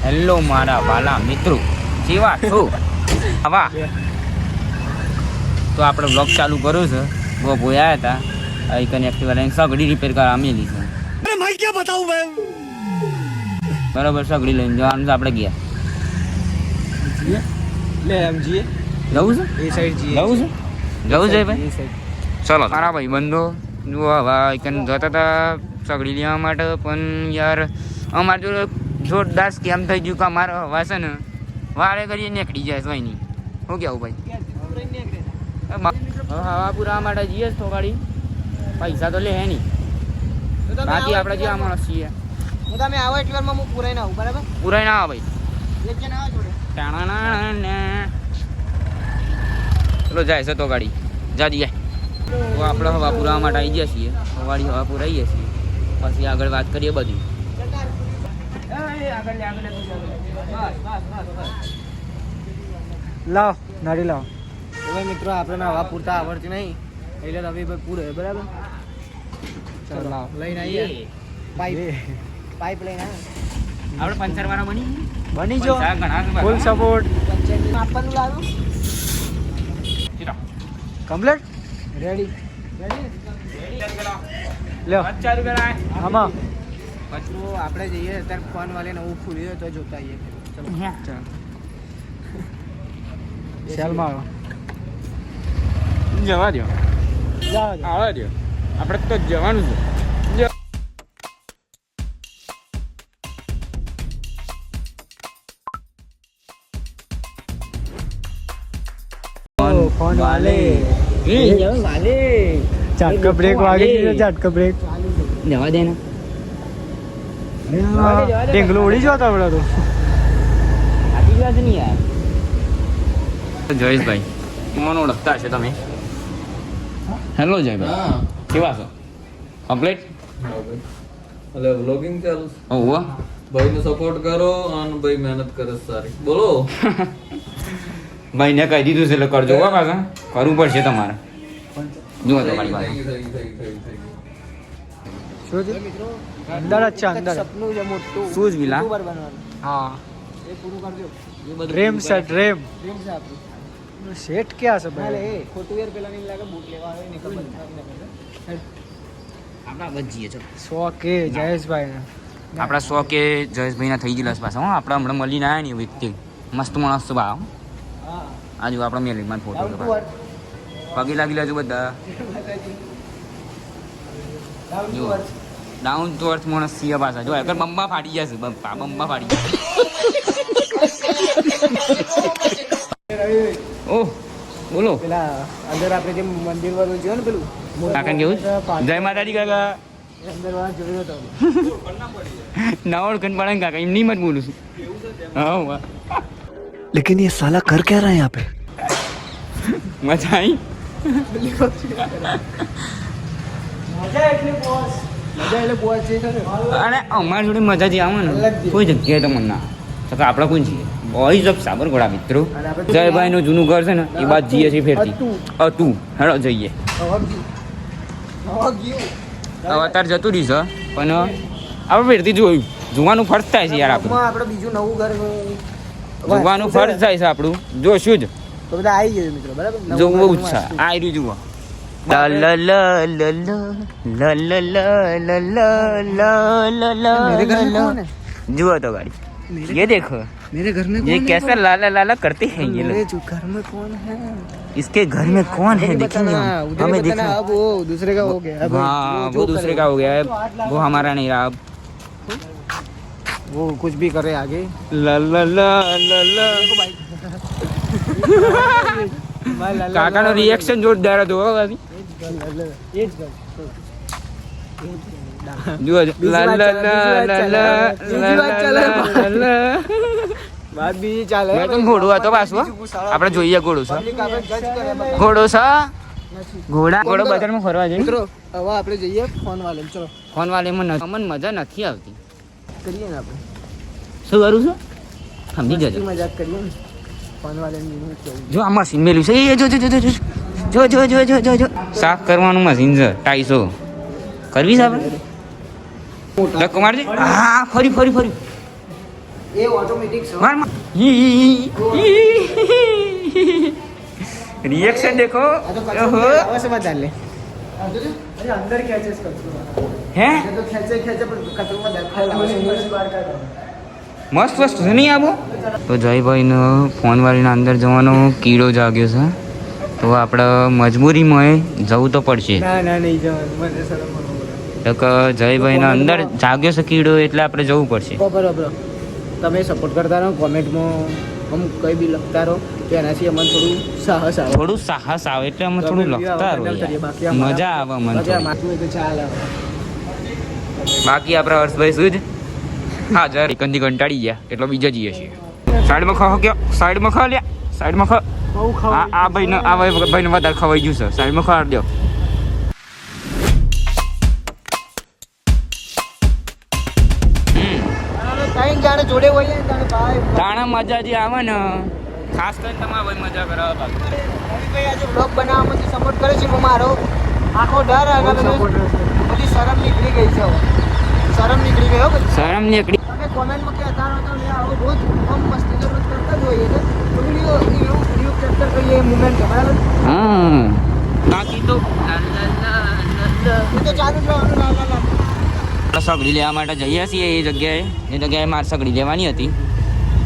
Hello મારા વાલા મિત્રો, કેવા છો? આવા તો આપણે બ્લોગ ચાલુ કર્યો છે. બહુ ભોયા હતા આઈકન એક્ટિવા લઈને સગડી રિપેર કરવા આમેલી છે. અરે ભાઈ क्या बताऊं मैं. બરાબર, સગડી લઈને જવાનું છે આપણે ગયા. લે એમ જીએ જવું છે? એ સાઈડ જીએ જવું છે? જવું છે ભાઈ? એ સાઈડ. ચલો મારા ભાઈ બંધો જુઓ, હવે આઈકન જતા હતા સગડી લેવા માટે, પણ યાર અમારે જો જોરદાર સ્કેમ થઈ ગયું કે અમારે હવા છે ને વારે કરીએ નીકળી જાય છે નહીં. શું કહેવું ભાઈ? હવા પૂરા માટે જઈએ તો ગાડી પૈસા તો લે હે નહીં, બાકી આપણે જે માણસ છીએ તમે આવો એટલી વારમાં હું પૂરાઈ ના આવું, બરાબર? પૂરાય ના આવે ભાઈ. એક જણ આવો જોડે. ચલો જાય છે તો ગાડી જા દઈએ. તો આપણે હવા પુરાવા માટે આવી ગયા છીએ, વાળી હવા પુરાઈએ છીએ, પછી આગળ વાત કરીએ બધી. લાવ નાડી લાવ. હવે મિત્રો આપણે હવા પૂરતા આવડતી નહીં એટલે રવિ ભાઈ પૂરે, બરાબર? ચાલો લાવ લઈને આવીએ. પાઇપ લઈને આપણે પંચર વાળા બની જો પૈસા ઘણા છે ફૂલ બાપા. સપોર્ટ. આપવાનું લાવ્યો કમ્પ્લીટ રેડી લ્યો આમાં તો આપણે જઈએ અત્યારે ફોન વાલે નવું ખુલ્યું તો જોતા આવીએ. ચલો સેલમાં જવા દો, જાઓ આવવા દો, આપણે તો જવાનું છે. ફોન વાલે વાલે ઝટકા બ્રેક વાગી દીધો, ઝટકા બ્રેક જવા દે ને. ઢીંગલું ઉડી જતો આપણે તો. આટલી વાત નહીં યાર. જયેશભાઈ મને ઓળખતા હશે તમે? હેલો જયભાઈ, કેવા છો? કમ્પ્લીટ? એટલે વ્લોગિંગ ચાલુ છે. ઓહો, ભાઈને સપોર્ટ કરો અને ભાઈ મહેનત કરે છે સારી. બોલો. ભાઈને કહી દીધું છે એટલે કરજો હો પાછા, કરવું પડશે તમારે. જુઓ તમારી પાસે શું છે અંદર જ છે, અંદર સપનું છે મોટું. શું જ વિલા? યુટ્યુબર બનવાનું. હા, એ પૂરું કરજો. ડ્રીમ છે ડ્રીમ. ડ્રીમ છે આપણું. સેટ ક્યાં છે ભાઈ? એ ખોટું યાર પેલા નહીં લાગે બૂટ લેવા આવે ને ખબર આપણા બચીએ છો. 100K જયેશભાઈ ને. આપણા 100K જયેશભાઈના થઈ ગયેલા છે પાછા. હો, આપણે હમણાં મળીને આવ્યા ને વ્યક્તિ મસ્ત માણસ છે બા. હા આજુ આપણે મેલીમાં ફોટો પગે લાગી લેજો બધા. જો ડાઉન ટુ અર્થ માણસ છીએ પાછા. જો આગળ બંબા ફાટી જશે, બંબા ફાટી જશે. ઓહ બોલો પેલા અંદર આપણે જે મંદિર વાળું છે ને પેલું કાકા કેવું છે? જય માતાજી કાકા. અંદર વાળા જોયો તો ના ઓળખણ પડે ને કાકા, એમની મત બોલું છું. હા लेकिन ये साला कर क्या रहा है यहाँ पे? મજા આવી. મજા એટલે બોસ છે ને. અને અમારી જોડે મજા જે આવે ને કોઈ જગ્યાએ તો મને ના તો કે આપણે કોઈ છીએ બોઈઝ ઓફ સાબરકોડા મિત્રો. જયભાઈ નું જૂનું ઘર છે ને એ બાદ જઈએ છીએ ફેરથી હતું. હેડો જઈએ. હવે અત્યારે જતું રહીશ પણ આપણે ફેરથી જોયું જોવાનું ફર્જ થાય છે યાર. આપણું આપણે બીજું નવું ઘર જોવાનું ફર્જ થાય છે આપણું. જોશું જ, તો બધા આવી ગયું મિત્રો, બરાબર? જોવું બહુ જ છે. આ રહ્યું જુઓ. લ લ લ લ લ લ લ લ લ લ જુઓ તો ગાડી. ये देखो मेरे घर में ये कैसा लाला लाला करते हैं ये लोग. जो घर में कौन है? इसके घर में कौन है देखेंगे हम. हमें देखना. अब वो दूसरे का हो गया. अब हाँ वो दूसरे का हो गया है, वो हमारा नहीं रहा अब. वो कुछ भी करे आगे. ला ला ला ला ला. કાકા નો રિએક્શન જોરદાર હતો હો ગાડી. જુઓ લા લા લા લા લા. વાત બીજી ચાલે. મેં તો ઘોડો હતો પાછો. આપણે જોઈએ ઘોડો છે. ઘોડો છે. ઘોડો બજારમાં ફરવા જઈએ મિત્રો હવે આપણે જઈએ ફોન વાલે. ચલો ફોન વાળામાં અમને મજા નથી આવતી. કરીએ ને આપણે શું કરું છું સમજી જજો. મજાક કરીએ ને ફોન વાલે. જો આ મશીન મેલ્યું છે. એ જો જો જો જો જો જો જો જો જો સાફ કરવાનું મશીન છે. 250 કરવી છે આપણે. ધક્કો મારજે. હા ફરી ફરી ફરી એ ઓટોમેટિક છે માર રિએક્શન દેખો આ તો કચરો ઓહો હવે સમજ લે અરે અંદર ખેંચે છે કચરો હે એ તો ખેંચે પણ કચરોમાં દેખાય બહાર કાઢો મસ્ત વસ્તુ છે નહીં આવો તો જયભાઈનો ફોન વાળીના અંદર જવાનો કીડો જાગ્યો છે તો આપણે મજબૂરીમાં જવું તો પડશે ના નહીં જવાનું મને શરમ આવે તો કે જયભાઈના અંદર જાગ્યો છે કીડો એટલે આપણે જવું પડશે બરોબર તમે સપોર્ટ કરતા રહો કોમેન્ટમાં અમુક કંઈ બી લખતા રહો તો એનાથી અમને થોડું સાહસ આવે થોડું સાહસ આવે એટલે અમે થોડું લખતા રહો યાર. મજા આવે મને થોડી. માથું તો ચાલે બાકી આપણા હર્ષભાઈ શું જ હા જર એકંદી કંટાળી ગયા એટલો બીજા જઈએ છીએ સાઈડમાં ખો ગયો સાઈડમાં ખા લ્યા સાઈડમાં ખા બહુ આ ભાઈને વધારે ખવાઈ ગયું છે સાઈડમાં ખવાડ દો ટાઈમ જાણે જોડે હોય ને જાણે ભાઈ તાણા મજા જે આવે ને ખાસ કરીને તમારે ભાઈ મજા કરાવે બાકી રવિભાઈ આજે બ્લોગ બનાવવામાં જે સપોર્ટ કરે છે હું મારો આખો ડર અને બધી શરમ નીકળી ગઈ છે હવે શરમ નીકળી ગયો બધી શરમ નીકળી તમે કોમેન્ટમાં કહેતા રહો તો મેં આવો રોજ આમ મસ્તી રોજ કરતા જ હોઈએ છે તો વિડીયો કેપ્ચર કરીએ એ મુમેન્ટ બરાબર હા બાકી તો એ તો ચાલુ જ રહેવાનું ના સગડી લેવા માટે જઈએ છીએ એ જગ્યાએ મારે સગડી લેવાની હતી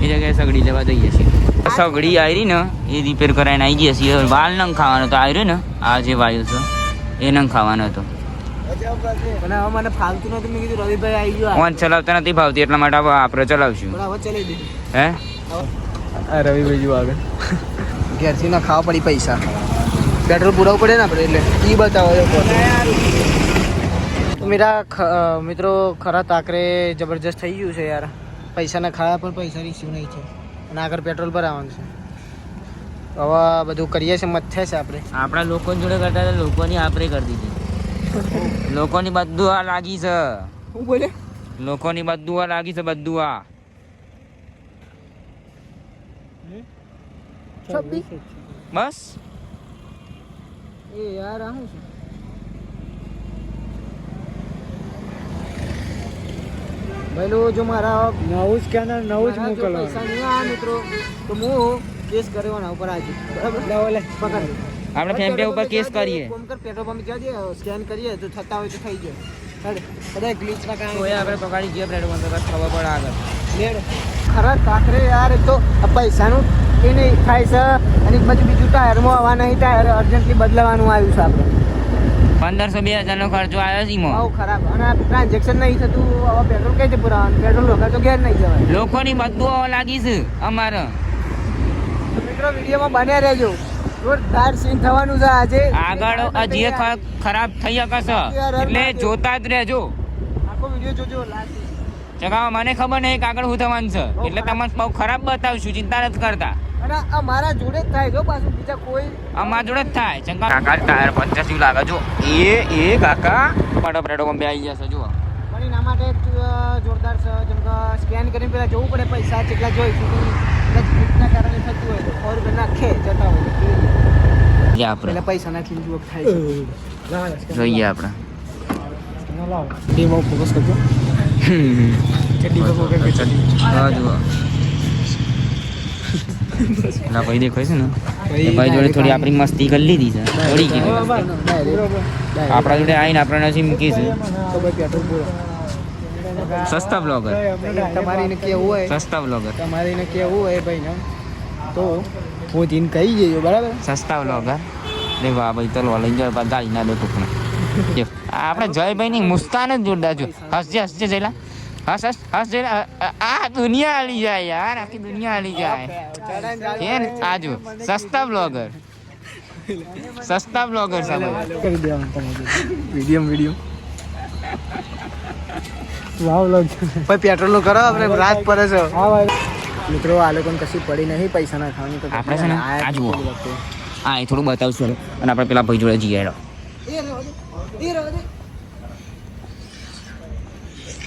એ જગ્યાએ સગડી લેવા જઈએ છીએ સગડી આવી ને એ રિપેર કરાવીને આવી ગયા છીએ વાલ નંગ ખાવાનો તો આવ્યો ને આ જે વાયુ છે એ નંગ ખાવાનો હતો પણ હવે મને ફાલતું નતું મેં કીધું રવિભાઈ આવી ગયો ફોન ચલાવતા નથી ભાવતી એટલા માટે હવે આપણે ચલાવશું પણ હવે ચલાવી દીધું હે આ રવિભાઈ જો આગળ ઘેરથી ના ખાવા પડી પૈસા પેટ્રોલ પુરાવવું પડે ને આપણે એટલે એ બતાવો તો મિત્રો ખરા તાકરે જબરજસ્ત થઈ ગયું છે યાર પૈસાના ખાવા પણ પૈસા રિસીવ નહીં છે અને આગળ પેટ્રોલ પર આવવાનું છે હવે બધું કરીએ છીએ મથે છે આપણે આપણા લોકો જોડે કરતા હતા લોકોની આપણે કરી દીધી લોકોની બધું આ લાગી છે શું બોલે લોકોની બધું આ લાગી છે બધું આ બસ એ યાર આ શું છે ભાઈ જો મારા નવું જ સ્કેનર નવું જ મોકલો પૈસા નહીં આ મિત્રો તો હું કેસ કર્યો ના ઉપર આજે બરાબર પકડ આપણે ફેમ્પે ઉપર કેસ કરીએ ફોન કર પેટ્રોલ પંપ જવા દે સ્કેન કરીએ તો થતા હોય તો થઈ જાય બધા ગ્લિચના કારણે તો આપણે પકડી જઈએ પ્લેટ બંધ બસ ખબર પડે આગળ લેડ ખરા તાકરે યાર એક તો આ પૈસાનું એ નહીં થાય છે અને એક બાજુ બીજું ટાયરમાં હવા નહીં ટાયર અર્જન્ટલી બદલાવાનું આવ્યું છે આપણે 1500-2000 નો ખર્ચો આવ્યો છે બહુ એમાં ખરાબ અને ટ્રાન્ઝેક્શન નહીં થતું હવે પેટ્રોલ કઈ રીતે પુરાવાનું પેટ્રોલ વગર તો ઘેર નહીં જવાય લોકોની બધું આવા લાગી છે અમારે તો મિત્રો વિડીયોમાં બન્યા રહેજો જોરદાર સીન થવાનું છે આજે આગળ હજી ખરાબ થઈ શકે છે એટલે જોતા જ રહેજો આખો વિડીયો જોજો લાસ્ટ ચકાવા મને ખબર નહીં કે આગળ શું થવાનું છે એટલે તમને બહુ ખરાબ બતાવશું ચિંતા નથી કરતા અને આ મારા જોડે જ થાય જો પાછું બીજા કોઈ અમારા જોડે જ થાય ચંકા કાકા ટાયર 85 લાગે જો એ કાકા ફટાફટ પેટ્રોલ પંપે આવી જશે જુઓ પણ એના માટે એક જોરદાર છે જેમ કે સ્કેન કરીને પહેલાં જોવું પડે પૈસા કેટલા જોઈ સ્પીડના કારણે થતું હોય તો 100 રૂપિયા નાખે જતા હોય જે આપણે એટલે પૈસા નાખીને જુઓ થાય છે જોઈએ આપણે ટીમ ફોકસ કરજો હા જુઓ ના ભાઈ દેખાય છે ને એ ભાઈ જોડે થોડી આપણી મસ્તી કરી લીધી છે થોડી કીધી આપણા જોડે આવીને આપણે નસીબ મૂકી છે તો ભાઈ પેટ્રોલ પૂરો સસ્તા બ્લોગર તમારીને કેવું હોય સસ્તા બ્લોગર તમારીને કેવું હોય ભાઈને તો હું તેને કહી જઈએ બરાબર સસ્તા બ્લોગર દેખો આ ભાઈ તલવા લઈને જાય પાછા ગાડી ના દો ટૂંકમાં જો આપણે જયભાઈ ની મુસ્કાન જ જોરદાર જો હસજે જયલા હસ જયલા આ દુનિયા હાલી જાય યાર આખી દુનિયા હાલી જાય એન આજો સસ્તા બ્લોગર છે કરી દેવાનું વિડીયો વાવ લોગ ભાઈ પેટ્રોલ નું કરો આપણે રાત પડે છે હા ભાઈ મિત્રો આ લોકોને કશી પડી નહીં પૈસા ના ખાવાની તો આપણે છે ને આ જુઓ હા એ થોડું બતાવશું અને આપણે પેલા ભાઈ જોડે જઈએ હેડો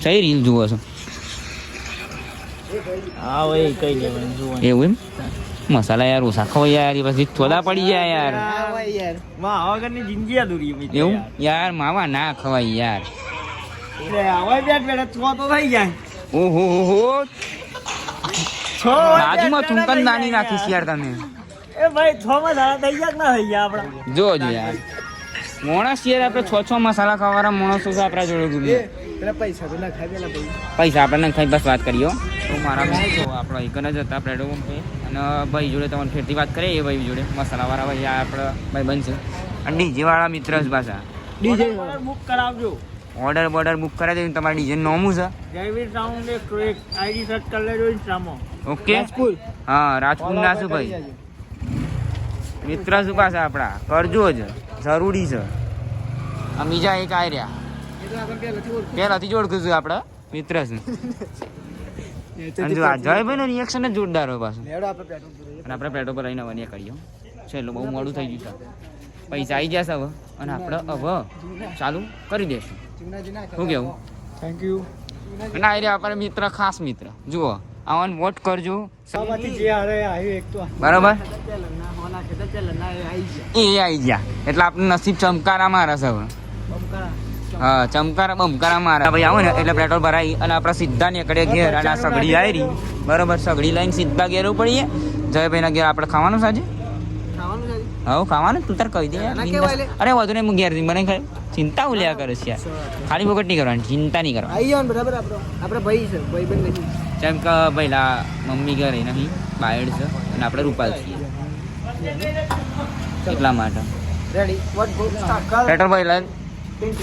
સહી રીલ જુઓ છો હા ભાઈ કઈ લેવાનું જુઓ એવું એમ મસાલા યાર ઓછા ખવાય યાર એ પછી થોડા પડી જાય યાર હા ભાઈ યાર માં વગરની જિંદગી અધૂરી એવું યાર માવા ના ખવાય યાર એટલે હવે બેઠ બેઠ છો તો થઈ જાય ઓહો બાજુમાં થૂંકન નાની નાખીશ યાર તમે એ ભાઈ 6 મસાલા થઈ ગયા કે ના થઈ ગયા આપણા જોજો યાર માણસ યાર આપણે 6 મસાલા ખાવાના માણસો છે આપણા જોડે ગુમી પેલા પૈસા તો ના ખાઈ પેલા પૈસા આપણને ખાઈ બસ વાત કરીએ તો મારા મિત્રો આપણો એક જ હતા પેટ્રોલ પંપે અને ભાઈ જોડે તમારે ફેરથી વાત કરીએ એ ભાઈ જોડે મસાલાવાળા ભાઈ આ આપણો ભાઈ બનશે અને ડીજેવાળા મિત્ર જ પાછા ડીજે બુક કરાવજો ઓર્ડર બોર્ડર બુક કરાવી દેજો તમારા ડીજે નોમું છે જયવીર સાઉન્ડ એક આઈડી સર્ચ કરી લેજો ઇન્સ્ટામાં ઓકે હા રાજપુર ના શું ભાઈ મિત્ર શું પાછા આપણા કરજો જ જરૂરી છે આ બીજા એક આઈ રહ્યા પહેલાથી જ ઓળખું છું આપણા મિત્ર છે અને જો આ જયભાઈ નું રિએક્શન જ જોરદાર હોય પાછું અને આપણે પેટ્રોલ પર લઈને વન્ય કરીએ છેલ્લું બહુ મોડું થઈ ગયું છે પૈસા આવી જશે હવે અને આપણે હવે ચાલુ કરી દઈશું શું કેવું થેન્ક યુ અને આ રહ્યા આપણા મિત્ર ખાસ મિત્ર જુઓ આવાને વોટ કરજો સવાથી જે હારે આવ્યું એક તો બરાબર પેલના હોના કે પેલના આવી ગયા એ આવી ગયા એટલે આપણે નસીબ ચમકારા મારે છે હવે બમકરા હા ચમકારા બમકારા મારા ભાઈ આવો ને એટલે પેટ્રોલ ભરાઈ અને આપણે સીધા નીકળે ઘેર અને આ સગડી આવી રહી બરાબર સગડી લઈને સીધા ઘેર પડીએ જયભાઈના ઘેર આપણે ખાવાનું સાંજે ખાવાનું છે હા ખાવાનું તું તાર કહી દે યાર. ના કહેવાય લે. અરે વધુ નહીં હું ઘેર જઈને મને ખાય ચિંતા ઉલ્યા કરે છે યાર ખાલી વખત નહીં કરવાની ચિંતા નહીં કરવાની આવી જાવ બરાબર આપણે ભાઈ છે ભાઈ બંધ નહીં જેમ કે પહેલા મમ્મી ઘરે નહીં બાયડ છે અને આપણે રૂપાલ છીએ એટલા માટે રેડી વોટ ગો સ્ટાર્ટ કર પેટ્રોલ પહેલા પિન